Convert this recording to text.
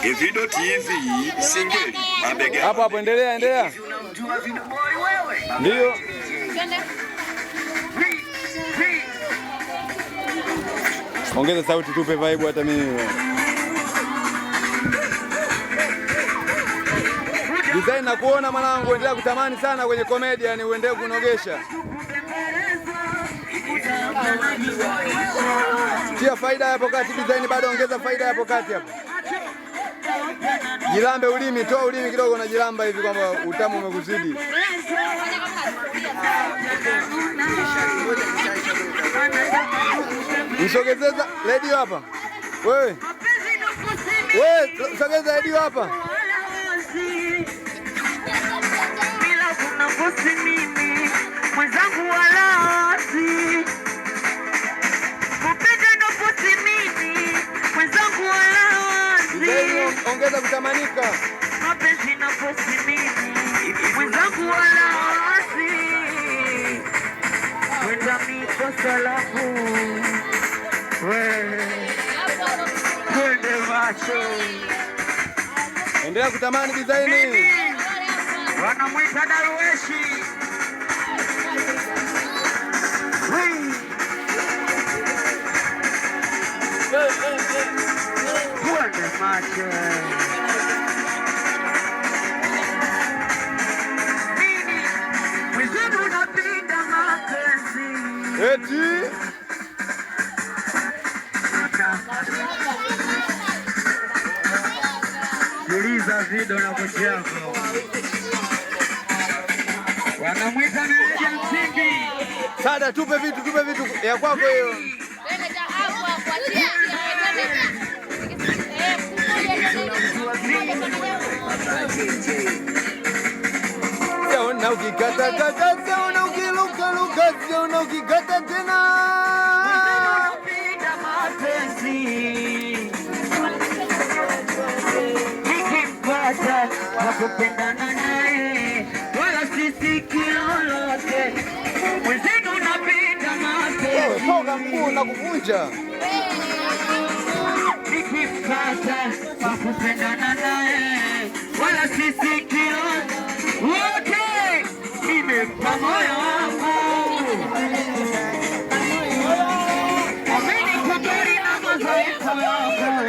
Evido TV Singeli mabega. Hapo endelea. Ndio. Ongeza sauti tupe vibe hata mimi. Design na kuona mwanangu, endelea kutamani sana kwenye komedia, ni uendelee kunogesha. Tia faida hapo kati, design bado ongeza faida hapo kati hapo. Jilambe ulimi, toa ulimi kidogo na jilamba hivi kwamba utamu umekuzidi. Msogezeza radio hapa. Wewe, sogeza radio hapa. Bila kuna bosi mimi, mwenzangu wala si. Kupenda ndo bosi mimi, mwenzangu wala si. Ongeza kutamanika. Mapenzi na bosi mimi, mwenzangu wala si. Wenda miko salamu. Kwende macho. Endelea kutamani design. Wanamwita Darweshi. Kwende macho. Nini? Mwizimu unapinda mapenzi. Eti Tuliza video na kochi yako. Wanamwita meneja Msingi. Sada, tupe vitu ya kwako hiyo. Siona ukikata kata, siona ukiluka luka, siona ukikata tena. Nakupendana naye wala sisi kilolote. Mwenzenu unapenda mapenzi. Toka mkuu na kuvunja. Nikipata nakupendana naye wala sisi kilolote. Wote nimempa moyo wangu. Amenikubali na mazoezi yako.